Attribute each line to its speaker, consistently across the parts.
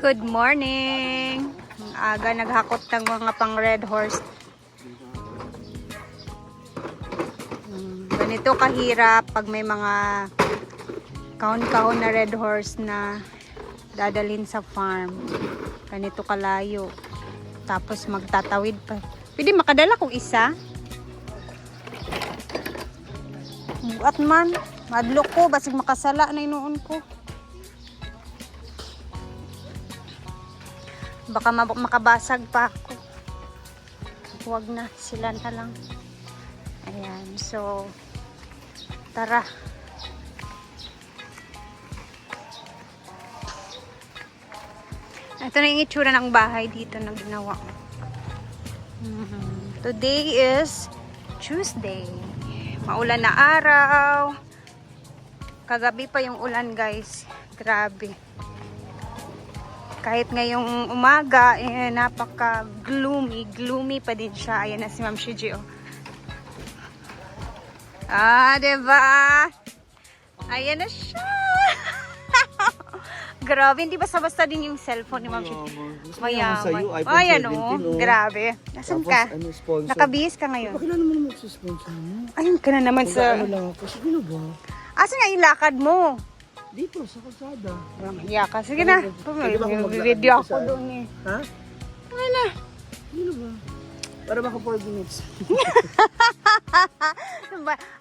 Speaker 1: Good morning! Ang aga naghakot ng mga pang red horse. Ganito kahirap pag may mga kahon-kahon na red horse na dadalhin sa farm. Ganito kalayo. Tapos magtatawid pa. Pwede makadala kung isa. Buat man. Madlok ko. Basig makasala na inuon ko. Baka makabasag pa ako. Huwag na. Sila na lang. Ayan. So, tara. Ito na yung itsura ng bahay dito na ginawa. Today is Tuesday. Maulan na araw. Kagabi pa yung ulan, guys. Grabe. Kahit ngayong umaga, napaka-gloomy. Gloomy pa din siya. Ayan na si Ma'am Shiji, oh. Diba? Ayan na siya. Grabe, hindi basta-basta din yung cellphone ni Ma'am Shiji. Mayaman. Ayan, oh. Grabe. Nasaan ka? Nakabihis ka ngayon.
Speaker 2: Bakit na naman magsusponsor mo?
Speaker 1: Ayun ka na naman sa...
Speaker 2: Ano lang ako? Sige na ba?
Speaker 1: Asan nga yung lakad mo?
Speaker 2: Dito, sa kalsada.
Speaker 1: Iya ka. Sige na. Video ako doon eh.
Speaker 2: Ha?
Speaker 1: Ano na?
Speaker 2: Sige na ba? Para maka 4 minutes.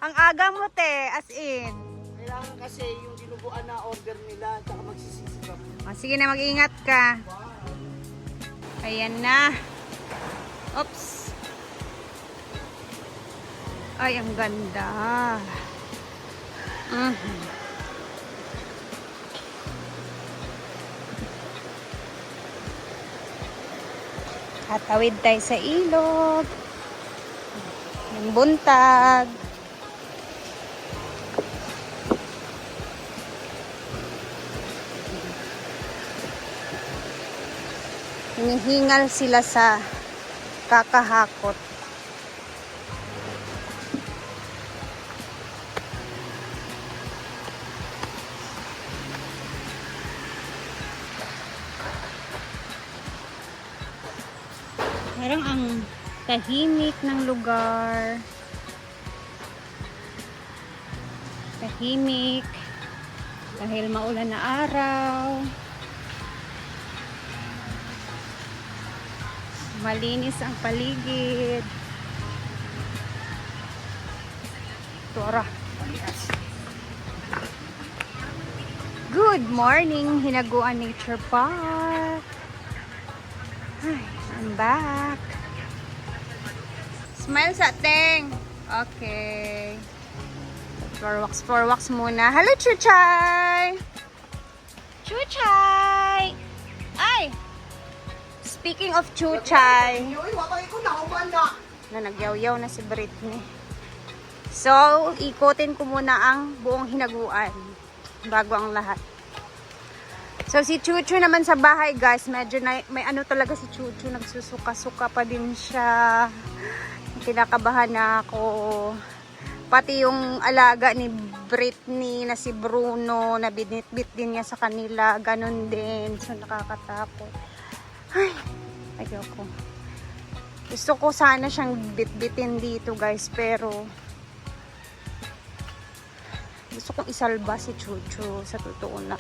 Speaker 1: Ang aga mo, te. As in.
Speaker 2: Kailangan kasi yung dinubuan na order nila, tsaka magsisisi ka.
Speaker 1: Sige na, mag-ingat ka. Ayan na. Oops. Ay, ang ganda. Tatawid tayo sa ilog. Yung buntag. Hinihingal sila sa kakahakot. Parang ang tahimik ng lugar. Tahimik. Dahil maulan na araw. Malinis ang paligid. Tora. Good morning, Hinaguan Nature Park. Ay, I'm back. Smile sa ting. Okay. For wax muna. Hello, Chuchay! Chuchay! Ay! Speaking of Chuchay. Na nagyaw-yaw na si Britney. So, ikutin ko muna ang buong Hinaguan bago ang lahat. So, si Chuchu naman sa bahay, guys, medyo may ano talaga si Chuchu, nagsusuka-suka pa din siya. Kinakabahan na ako. Pati yung alaga ni Britney na si Bruno, na binitbit din niya sa kanila, ganun din. So, nakakatakot. Ay, ayoko. Gusto ko sana siyang bitbitin dito, guys, pero gusto kong isalba si Chuchu sa totoo na.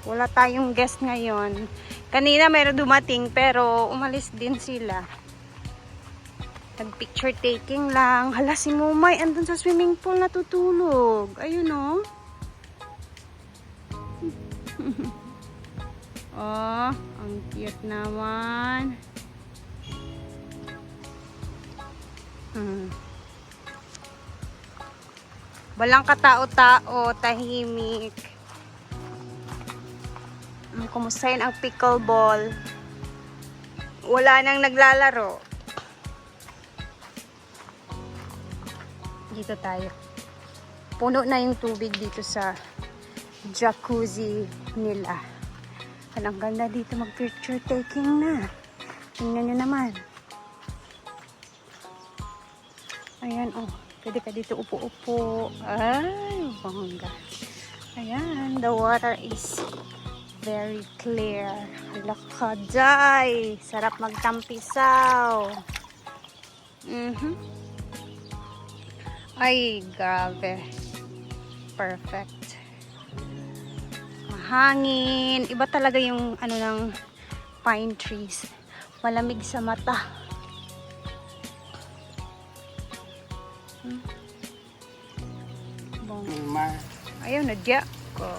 Speaker 1: Wala tayong guest ngayon. Kanina mayroon dumating pero umalis din sila. Nag-picture taking lang. Hala, si Mumay andun sa swimming pool natutulog. Ayun, oh. Oh, ang cute naman. Walang katao-tao, tahimik. Kumustahin ang pickleball. Wala nang naglalaro. Dito tayo. Puno na yung tubig dito sa jacuzzi nila. Ang ganda dito mag-picture taking na. Tingnan nyo naman. Ayan, oh. Pwede ka dito upo-upo. Ay, bangga. Ayan, the water is Very clear. Hala ka, Day. Sarap magtampisaw. Ay, grabe. Perfect. Mahangin. Iba talaga yung ano ng pine trees. Malamig sa mata. Ayaw, nadya ko.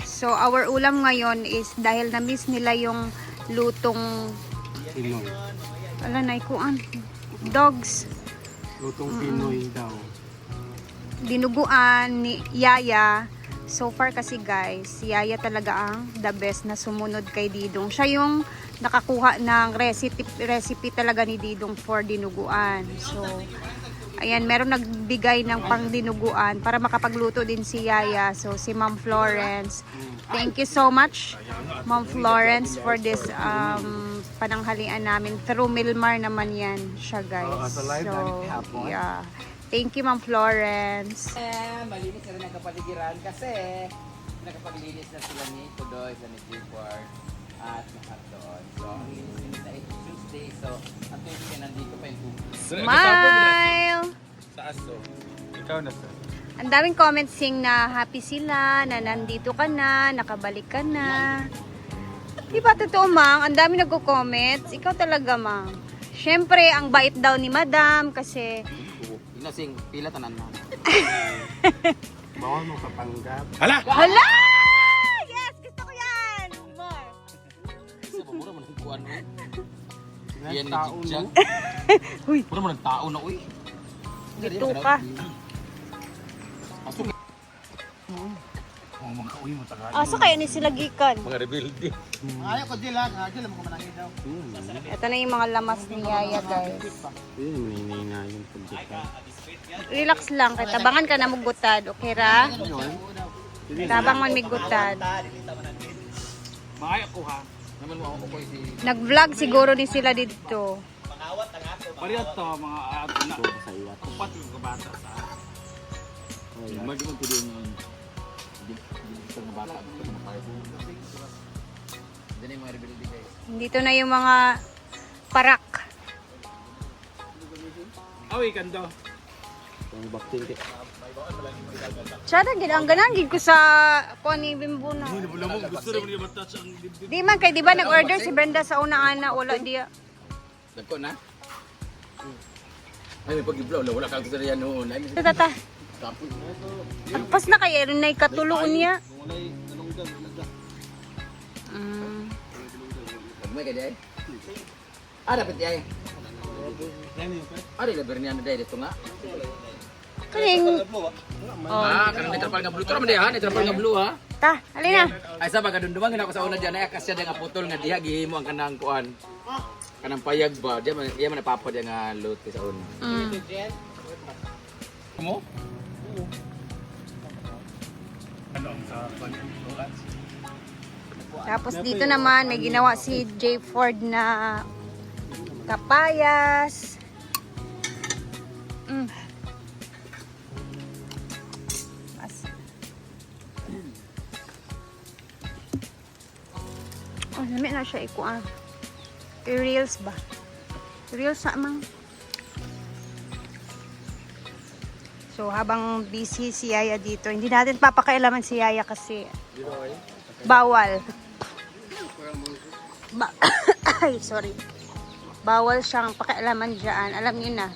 Speaker 1: So, our ulam ngayon is dahil na-miss nila yung lutong
Speaker 3: Pinoy.
Speaker 1: ala na ikuan. Dogs.
Speaker 3: Lutong Pinoy daw.
Speaker 1: Dinuguan ni Yaya. So far kasi guys, si Yaya talaga ang the best na sumunod kay Didong. Siya yung nakakuha ng recipe talaga ni Didong for dinuguan. So, ayan, meron nagbigay ng pang dinuguan para makapagluto din si Yaya. So, si Ma'am Florence. Thank you so much, Ma'am Florence, for this pananghalian namin. Through Milmar naman yan siya, guys.
Speaker 3: sa live,
Speaker 1: So,
Speaker 3: hapon.
Speaker 1: yeah. Thank you, Ma'am Florence.
Speaker 4: Malinis na rin ang kapaligiran kasi nakapaglinis na sila ni Pudoy sa ni Gilbert at lahat doon. So, ang linis na ito Tuesday. So, ang Tuesday nandito pa yung
Speaker 1: Smile!
Speaker 3: Sa aso. Ikaw na sir.
Speaker 1: Ang daming comments sing na happy sila, na nandito ka na, nakabalik ka na. Di ba totoo, Mang? Ang dami nagko-comments. Ikaw talaga, Mang. Siyempre, ang bait daw ni Madam kasi
Speaker 4: Lasing, pila tanan na.
Speaker 3: Bawal mo kapanggap.
Speaker 1: hala! Yes! Gusto ko yan! More!
Speaker 4: Isa ba, mura mo ng kuwan mo?
Speaker 3: Ilang
Speaker 4: Yan ni
Speaker 3: tao
Speaker 4: Jigjag.
Speaker 3: no?
Speaker 1: Uy!
Speaker 4: Mura mo ng tao na, uy.
Speaker 1: Dito ka.
Speaker 4: Asok. Oh, mga uy, matagal.
Speaker 1: Asa kayo ni sila gikan?
Speaker 4: Mga rebelde.
Speaker 2: Ayaw ko dila, dila mo ko manangin daw.
Speaker 1: Ito na yung mga lamas ni Yaya, guys.
Speaker 3: Yun, maninay yung pagdika.
Speaker 1: Relax lang. Kaya tabangan ka na mugutad. Okay ra? Tabang man migutad.
Speaker 4: Makaya ko ha. Naman mo ako ko si...
Speaker 1: Nag-vlog siguro ni sila dito.
Speaker 4: Pariyat to, mga na.
Speaker 3: Sa iya.
Speaker 4: Kupat yung kabata sa... Magdi mo tuloy yung... Dito na bata. Dito na yung mga rebelde guys.
Speaker 1: Dito na yung mga parak.
Speaker 4: Awi, kando.
Speaker 3: Yung bakting
Speaker 1: Tsada, ang ganang gid ko sa kuha ni Bimbo na.
Speaker 4: Gusto rin mo niya matouch ang dibdib.
Speaker 1: Di man kay di ba nag-order si Brenda sa una-ana, wala diya.
Speaker 4: Dagko na? Ay, may pag-iblaw. Wala kang gusto na yan noon. Ay,
Speaker 1: Tata,
Speaker 4: tapos.
Speaker 1: agpas na kay rin na ikatuloon niya.
Speaker 4: Walay, nalunggan. Pagmay ka di ay? Dapat di ay? Labar niya na dahil ito nga.
Speaker 1: Kaning,
Speaker 4: Kanang netrapal nga blue. Ito naman di ha, netrapal nga blue ha.
Speaker 1: ta, halina.
Speaker 4: Ay sa pagkadunduman ako sa una dyan ay akasya dyan nga putol nga diha gihimo ang kanang kuan. Kanang payag ba? Diyan man napapa dyan nga loot sa una. Mo?
Speaker 1: Tapos dito naman may ginawa si J Ford na kapayas. Oh, lami na siya ikuan. I-reels ba? Reels sa mang. So, habang busy si Yaya dito, hindi natin papakailaman si Yaya kasi bawal. Ay, sorry. Bawal siyang pakialaman dyan. Alam niyo na.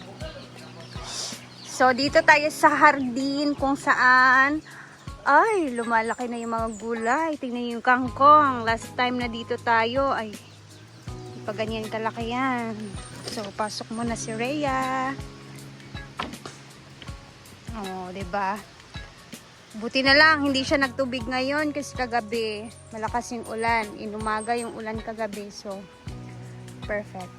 Speaker 1: So, dito tayo sa hardin kung saan ay, lumalaki na yung mga gulay. Tingnan niyo yung kangkong. Last time na dito tayo, ay, di pa ganyan kalaki yan. So, pasok muna si Rhea. Oh, diba? Buti na lang, hindi siya nagtubig ngayon kasi kagabi, malakas yung ulan. Inumaga yung ulan kagabi. So, perfect.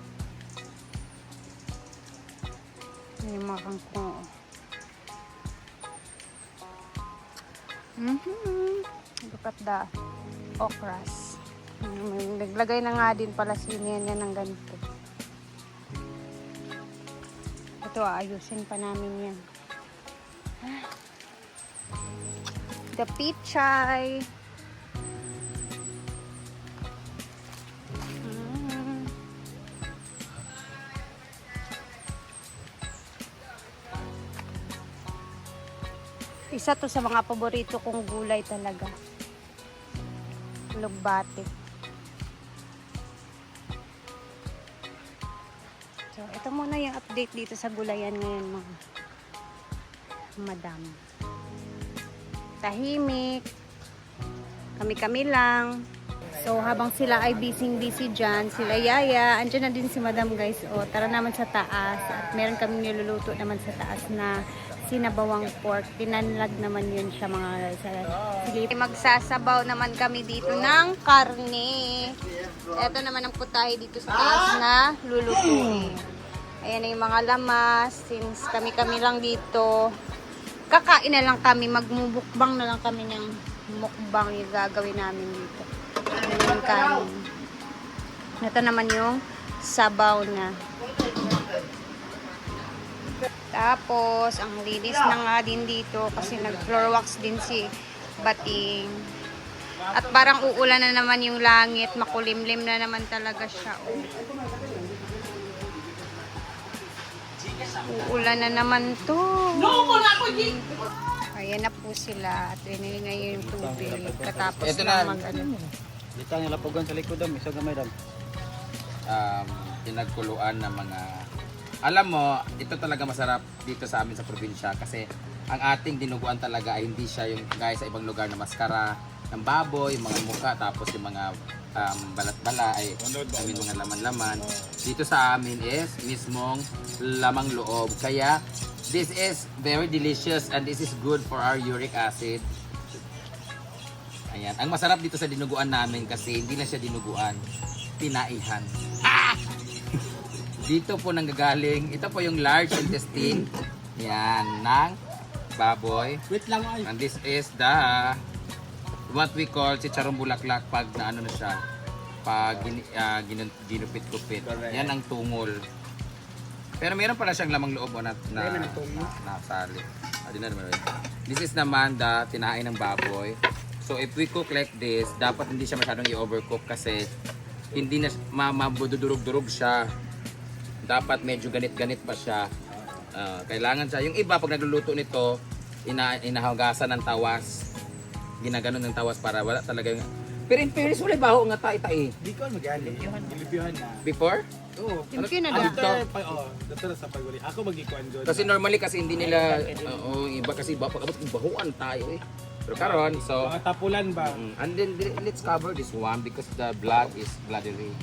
Speaker 1: Yung mga kangkong. Look at the okras. Naglagay na nga din pala si Nene ng ganito. Ito, ayusin pa namin yan. The pichay. Isa to sa mga paborito kong gulay talaga. Lugbate. So, ito muna yung update dito sa gulayan ngayon, mga madam. Tahimik. Kami-kami lang. So, habang sila ay busy-busy dyan, sila Yaya, andyan na din si Madam guys. O, tara naman sa taas. At meron kami niluluto naman sa taas na sinabawang pork. Tinanlag naman yun siya mga guys. Sige, magsasabaw naman kami dito ng karne. Ito naman ang putahe dito sa taas na lulutuin. Ayan na yung mga lamas. Since kami-kami lang dito, kakain na lang kami. Magmumukbang na lang kami ng mukbang yung gagawin namin dito. Yung kanin. Ito naman yung sabaw na. Tapos, ang linis na nga din dito kasi nag-floor wax din si Bating. At parang uulan na naman yung langit. Makulimlim na naman talaga siya. Oh. Uulan na naman to. Ayan na po sila. At inilingay yung tubig. Katapos
Speaker 4: Ito
Speaker 1: na
Speaker 4: na.
Speaker 1: mag-ano.
Speaker 3: Dito ang lapugan sa likod dam, isa gamay dam.
Speaker 4: Pinagkuluan ng mga... Alam mo, ito talaga masarap dito sa amin sa probinsya kasi ang ating dinuguan talaga ay hindi siya yung gaya sa ibang lugar na maskara ng baboy, yung mga muka, tapos yung mga balat-bala ay amin mga laman-laman. Dito sa amin is mismong lamang loob. Kaya this is very delicious and this is good for our uric acid. Ayan. Ang masarap dito sa dinuguan namin kasi hindi na siya dinuguan, pinaihan. Ah! Dito po nanggagaling, ito po yung large intestine. Yan, ng baboy.
Speaker 3: Wait lang ay.
Speaker 4: And this is the what we call chicharong bulaklak pag na ano na siya. Pag ginupit-kupit. Yan ang tungol. Pero meron pala siyang lamang loob na nasali. This is naman the tinain ng baboy. So if we cook like this, dapat hindi siya masyadong i-overcook kasi hindi na mabudurog-durog siya. Dapat medyo ganit-ganit pa siya. Kailangan siya. Yung iba pag nagluluto nito, inahugasan ng tawas. Ginaganon ng tawas para wala talaga yung... Pero in fairness, wala baho nga tayo.
Speaker 3: Di ko magaling. Ilibiyuhan na.
Speaker 4: Before?
Speaker 3: Oo.
Speaker 1: Yung na
Speaker 4: Dito?
Speaker 3: Dito na sa pagwali. Ako magikuan doon.
Speaker 4: Kasi normally kasi hindi nila, iba kasi pag-abot bahuan tayo eh. Pero karon, so...
Speaker 3: Mga tapulan ba?
Speaker 4: And then let's cover this one because the blood is bloodily.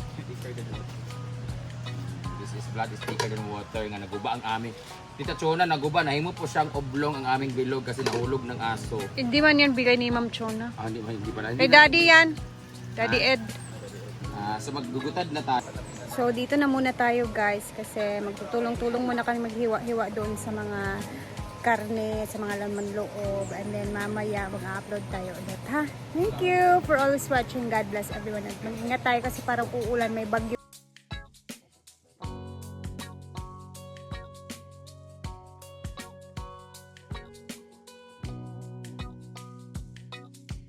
Speaker 4: This is blood is thicker than water nga naguba ang aming. Tita Chona, naguba, nahimo po siyang oblong ang aming bilog kasi nahulog ng aso.
Speaker 1: Hindi man yan bigay ni Ma'am Chona.
Speaker 4: Hindi pa na.
Speaker 1: Kay Daddy yan. Daddy Ed.
Speaker 4: So maggugutad na tayo.
Speaker 1: So, dito na muna tayo guys kasi magtutulong-tulong muna kami maghiwa-hiwa doon sa mga karne, sa mga laman loob. And then mamaya mag-upload tayo ulit ha. Thank you for always watching. God bless everyone. At mag-ingat tayo kasi parang uulan, may bagyo.